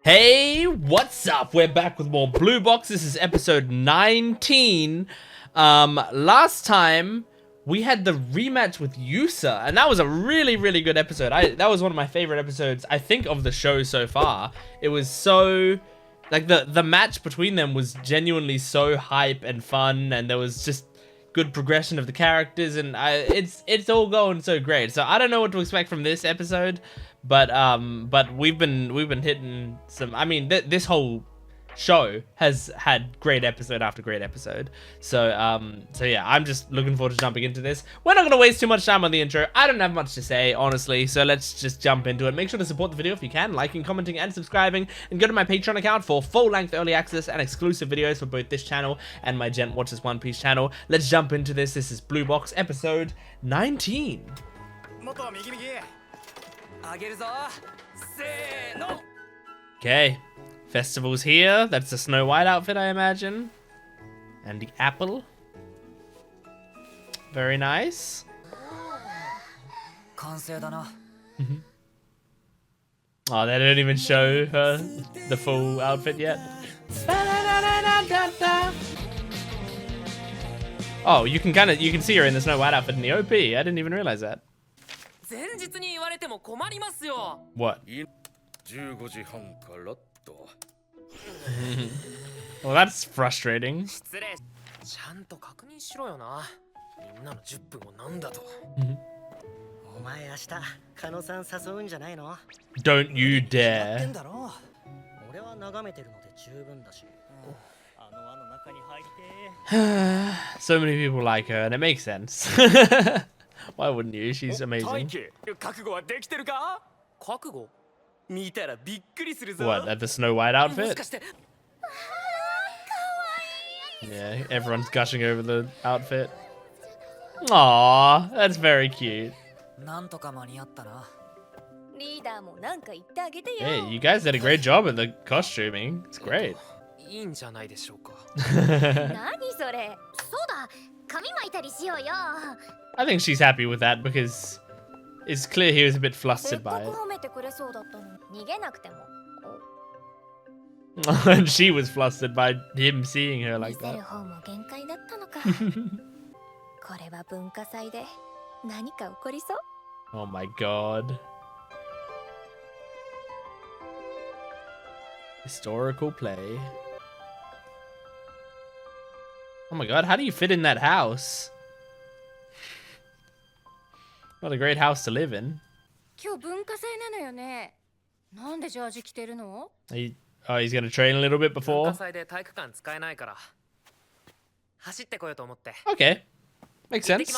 Hey, what's up? We're back with more Blue Box. This is episode 19. Last time we had the rematch with Yusa, and that was a really good episode. That was one of my favorite episodes, I think, of the show so far. It was so, like, the match between them was genuinely so hype and fun, and there was just good progression of the characters, and it's all going so great. So I don't know what to expect from this episode. But we've been hitting some. I mean, this whole show has had great episode after great episode. So yeah, I'm just looking forward to jumping into this. We're not gonna waste too much time on the intro. I don't have much to say, honestly. So let's just jump into it. Make sure to support the video if you can, liking, commenting, and subscribing, and go to my Patreon account for full-length early access and exclusive videos for both this channel and my Gent Watches One Piece channel. Let's jump into this. This is Blue Box episode 19. Okay, festival's here. That's the Snow White outfit, I imagine. And the apple. Very nice. Oh, they don't even show her the full outfit yet. Oh, you can see her in the Snow White outfit in the OP. I didn't even realize that. What? Well, that's frustrating. Don't you dare. So many people like her, and it makes sense. Why wouldn't you? She's amazing. What, at the Snow White outfit? Yeah, everyone's gushing over the outfit. Aww, that's very cute. Hey, you guys did a great job at the costuming. It's great. I think she's happy with that because it's clear he was a bit flustered by it. And she was flustered by him seeing her like that. Oh my god. Historical play. Oh my god, how do you fit in that house? What a great house to live in. Oh, he's gonna train a little bit before? Okay. Makes sense.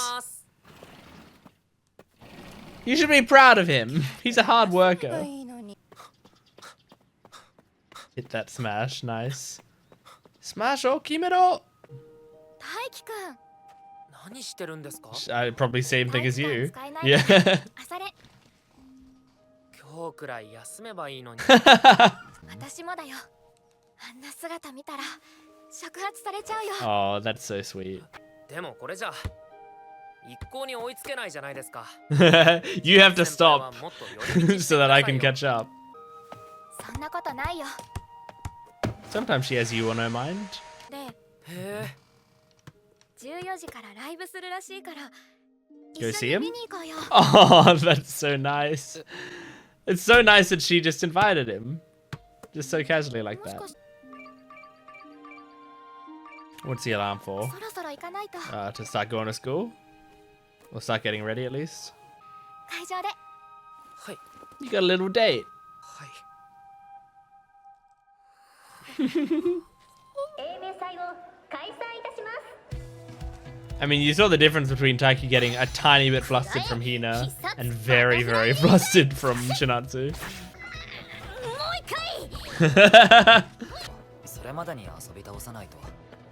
You should be proud of him. He's a hard worker. Hit that smash, nice. Smash Okimero! Probably same thing as you. Yeah. Oh, that's so sweet. You have to stop so that I can catch up. Sometimes she has you on her mind. Go see him? Oh, that's so nice. It's so nice that she just invited him. Just so casually like that. What's the alarm for? To start going to school? Or start getting ready at least? You got a little date. I mean, you saw the difference between Taiki getting a tiny bit flustered from Hina and very flustered from Chinatsu.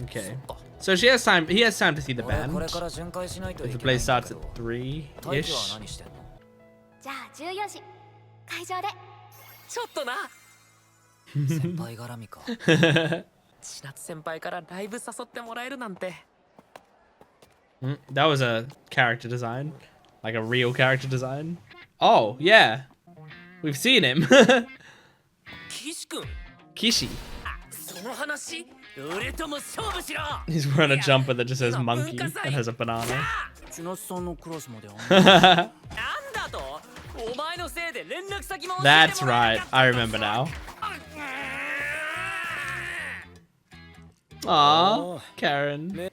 Okay. So she has time. He has time to see the band. If the play starts at 3-ish. That was a character design. Like a real character design. Oh, yeah. We've seen him. Kishi. He's wearing a jumper that just says monkey and has a banana. That's right. I remember now. Aw, Karen.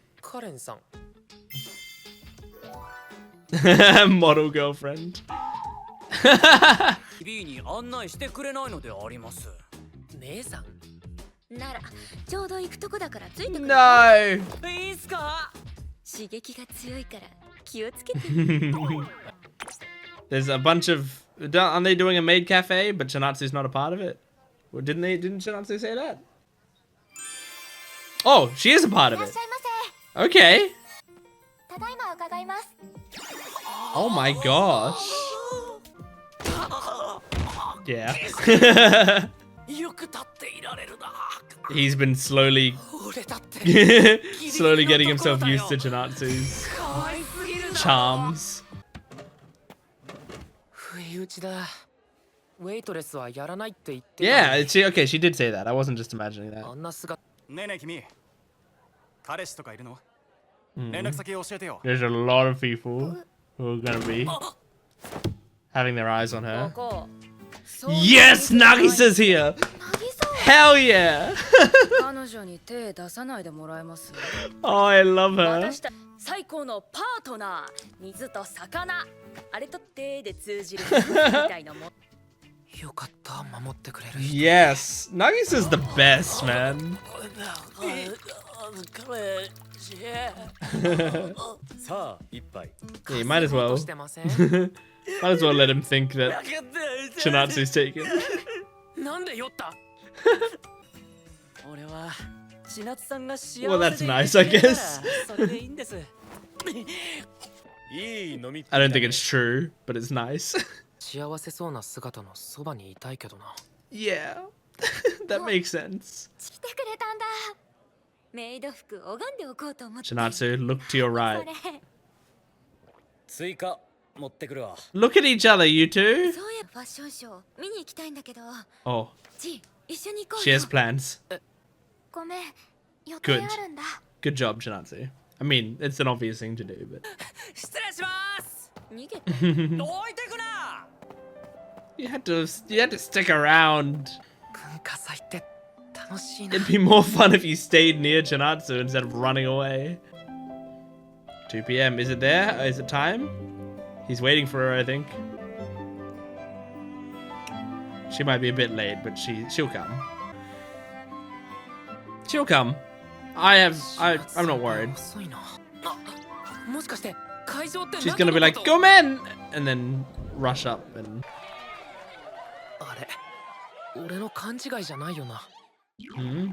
Model girlfriend. No. There's a bunch of... Aren't they doing a maid cafe? But Chinatsu's not a part of it. Well, didn't Chinatsu say that? Oh, she is a part of it. Okay. Oh my gosh. Yeah. He's been slowly getting himself used to Chinatsu's charms. Yeah, okay, she did say that. I wasn't just imagining that. There's a lot of people who are gonna be having their eyes on her. Yes, Nagisa's here! Hell yeah! Oh, I love her. Yes, Nagisa's the best, man. Yeah, you might as well. Might as well let him think that Chinatsu's taken. Well, that's nice, I guess. I don't think it's true, but it's nice. Yeah, that makes sense. Chinatsu, look to your right. Look at each other, you two. Oh, she has plans. Good job, Chinatsu. I mean, it's an obvious thing to do, but... You had to stick around. It'd be more fun if you stayed near Chinatsu instead of running away. 2 p.m. Is it there? Is it time? He's waiting for her, I think. She might be a bit late, but she'll come. She'll come. I'm not worried. She's gonna be like, "Go, man!" and then rush up and. Hmm?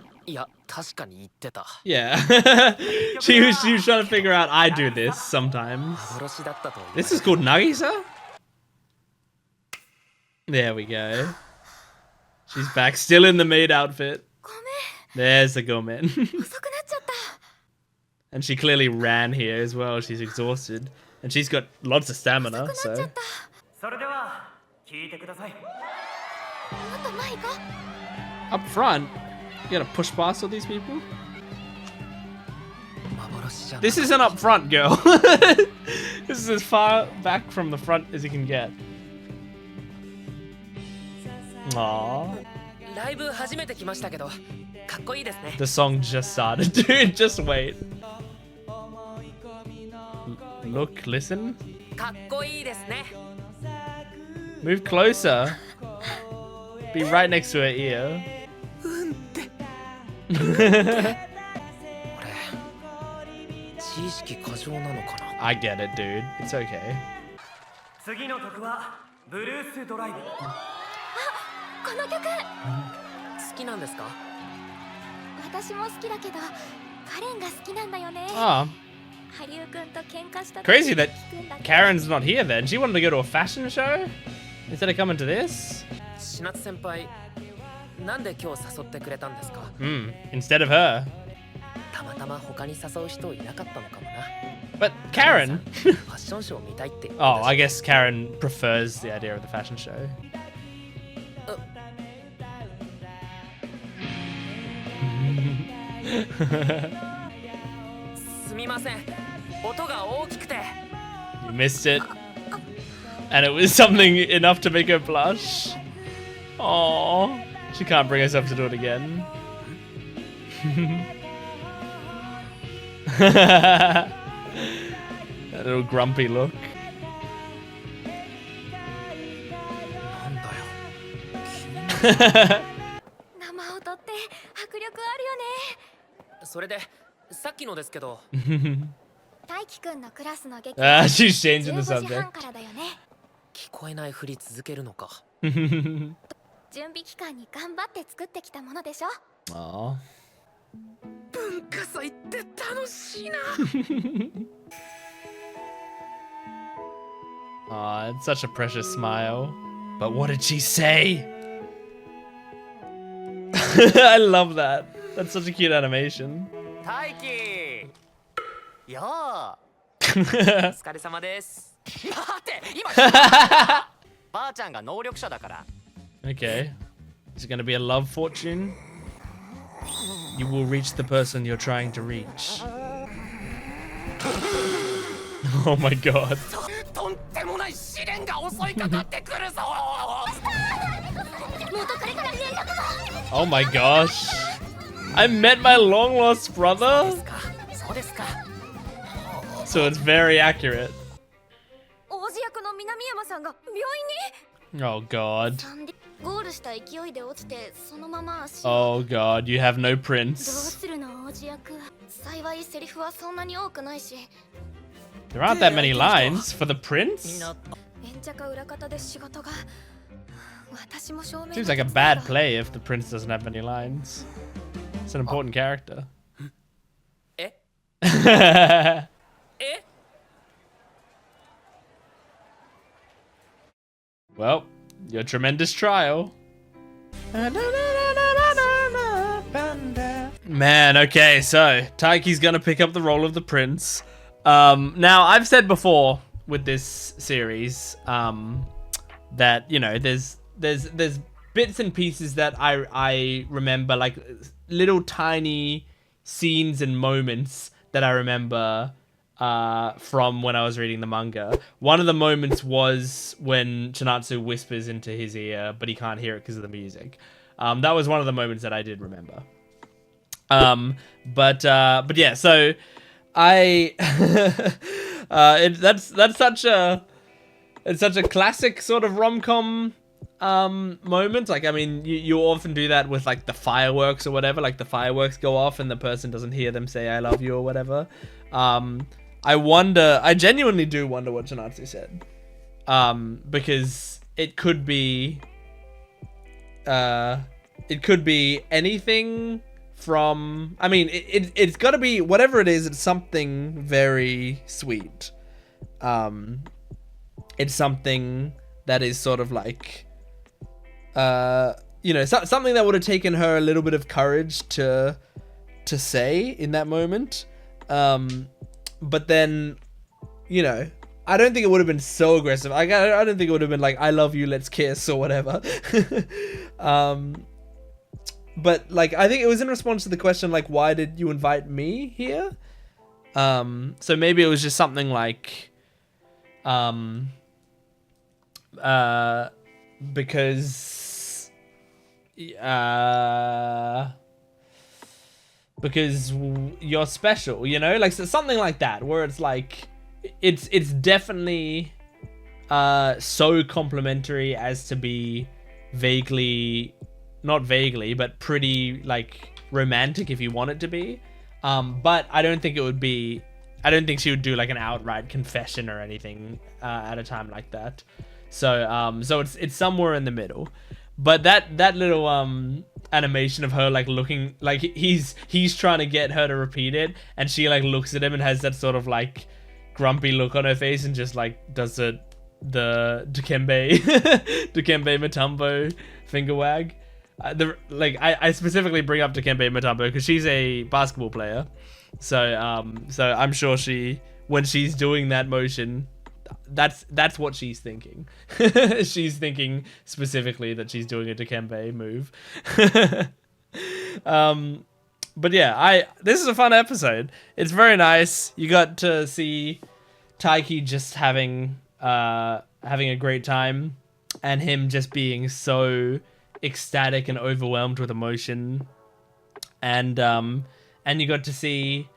Yeah. she was trying to figure out I do this sometimes. This is called Nagisa? There we go. She's back, still in the maid outfit. There's the Gomen. And she clearly ran here as well. She's exhausted. And she's got lots of stamina, so. Up front? You gotta push past all these people? This isn't up front, girl. This is as far back from the front as you can get. Aww. The song just started, dude. Just wait. Look, listen. Move closer. Be right next to her ear. I get it, dude. It's okay. Oh. Crazy that Karen's not here then. She wanted to go to a fashion show instead of coming to this. Instead of her. But Karen. Oh, I guess Karen prefers the idea of the fashion show. You missed it. And it was something enough to make her blush. Aww. She can't bring herself to do it again. That little grumpy look. She's changing the subject. Aww. Aw, it's such a precious smile. But what did she say? I love that. That's such a cute animation. Taiki! Yo! Okay. Is it gonna be a love fortune? You will reach the person you're trying to reach. Oh my god. Oh my gosh. I met my long lost brother? So it's very accurate. Oh god. Oh god, you have no prince. There aren't that many lines for the prince? Seems like a bad play if the prince doesn't have many lines. It's an important character. Well, your tremendous trial. Man, okay, so Taiki's gonna pick up the role of the prince. Now, I've said before with this series that, you know, there's bits and pieces that I remember, like little tiny scenes and moments that I remember from when I was reading the manga. One of the moments was when Chinatsu whispers into his ear, but he can't hear it because of the music. That was one of the moments that I did remember. But yeah, so I that's such a classic sort of rom-com moment. Like, I mean, you often do that with like the fireworks or whatever. Like the fireworks go off and the person doesn't hear them say "I love you" or whatever. I genuinely do wonder what Chinatsu said, because it could be anything from, I mean, it's got to be whatever it is. It's something very sweet. It's something that is sort of like, you know, something that would have taken her a little bit of courage to say in that moment. But then, you know, I don't think it would have been so aggressive. I don't think it would have been like, "I love you, let's kiss" or whatever. But like, I think it was in response to the question, like, "Why did you invite me here?" So maybe it was just something like, because you're special, you know, like something like that, where it's like, it's definitely so complimentary as to be not vaguely, but pretty like romantic if you want it to be. But I don't think she would do like an outright confession or anything at a time like that. So it's somewhere in the middle. But that little animation of her like looking like he's trying to get her to repeat it, and she like looks at him and has that sort of like grumpy look on her face and just like does the Dikembe Matumbo finger wag. I specifically bring up Dikembe Matumbo because she's a basketball player, so I'm sure when she's doing that motion, that's what she's thinking. She's thinking specifically that she's doing a Dikembe move. But yeah, this is a fun episode. It's very nice. You got to see Taiki just having a great time, and him just being so ecstatic and overwhelmed with emotion. And you got to see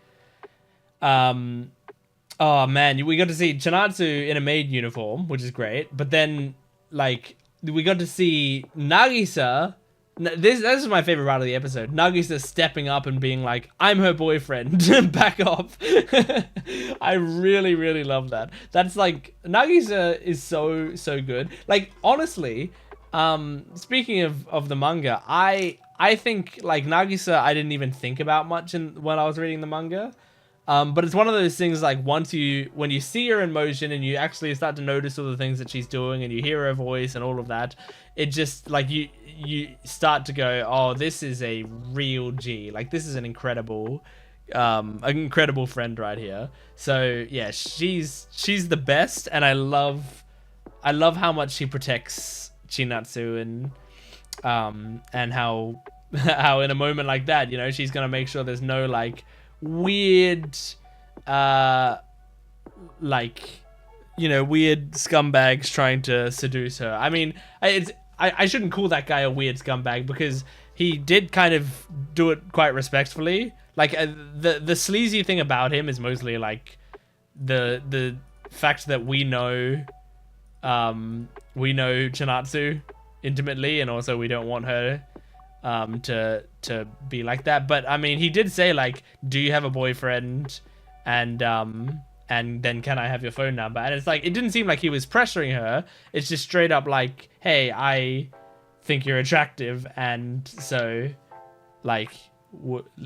oh man, we got to see Chinatsu in a maid uniform, which is great. But then, like, we got to see Nagisa. This is my favorite part of the episode. Nagisa stepping up and being like, "I'm her boyfriend. Back off." I really, really love that. That's like, Nagisa is so good. Like, honestly, speaking of the manga, I think like Nagisa, I didn't even think about much when I was reading the manga. But it's one of those things, like, when you see her in motion and you actually start to notice all the things that she's doing and you hear her voice and all of that, it just, like, you start to go, oh, this is a real G. Like, this is an incredible friend right here. So yeah, she's the best, and I love how much she protects Chinatsu, and how in a moment like that, you know, she's gonna make sure there's no like weird like, you know, weird scumbags trying to seduce her. I mean, I shouldn't call that guy a weird scumbag, because he did kind of do it quite respectfully. Like, the sleazy thing about him is mostly like the fact that we know Chinatsu intimately, and also we don't want her to be like that. But I mean, he did say like, do you have a boyfriend, and then can I have your phone number? And it's like, it didn't seem like he was pressuring her. It's just straight up like, hey, I think you're attractive, and so like,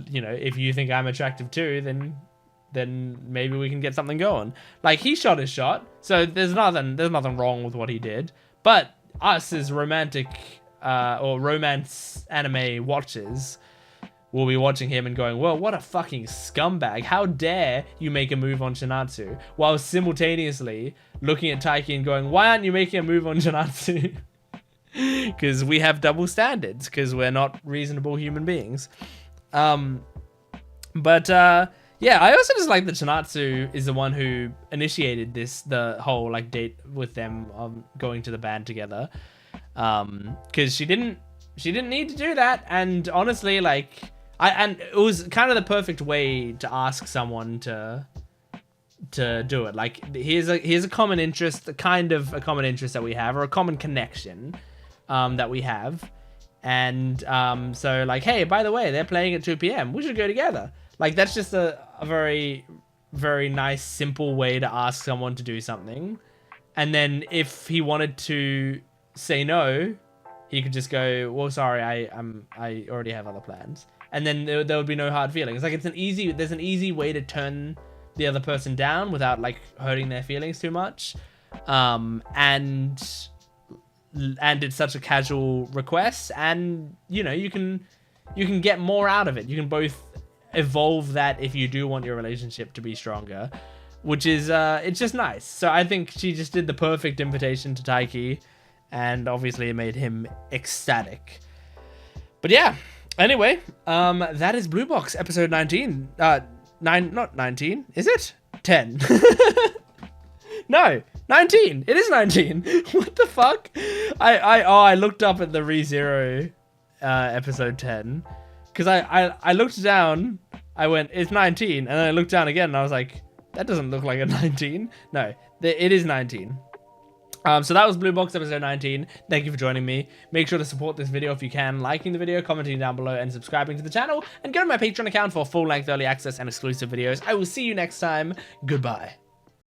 you know, if you think I'm attractive too, then maybe we can get something going. Like, he shot his shot, so there's nothing wrong with what he did. But us as romantic or romance anime watchers will be watching him and going, well, what a fucking scumbag. How dare you make a move on Chinatsu? While simultaneously looking at Taiki and going, why aren't you making a move on Chinatsu? Because we have double standards, because we're not reasonable human beings. But yeah, I also just like that Chinatsu is the one who initiated the whole like date with them going to the band together. Because she didn't need to do that, and honestly, like, and it was kind of the perfect way to ask someone to do it. Like, here's a common interest, kind of a common interest that we have, or a common connection that we have, and so like, hey, by the way, they're playing at 2 p.m. We should go together. Like, that's just a very, very nice, simple way to ask someone to do something. And then if he wanted to say no, he could just go, well, sorry, I already have other plans. And then there would be no hard feelings. Like, there's an easy way to turn the other person down without like hurting their feelings too much. And it's such a casual request, and you know, you can get more out of it. You can both evolve that if you do want your relationship to be stronger, which is it's just nice. So I think she just did the perfect invitation to Taiki, and obviously it made him ecstatic. But yeah, anyway, that is Blue Box episode 19. Not 19, is it? 10. No, 19. It is 19. What the fuck? I looked up at the ReZero episode 10, because I looked down, I went, it's 19, and then I looked down again and I was like, that doesn't look like a 19. No, it is 19. So that was Blue Box episode 19. Thank you for joining me. Make sure to support this video if you can, liking the video, commenting down below, and subscribing to the channel, and go to my Patreon account for full-length early access and exclusive videos. I will see you next time. Goodbye.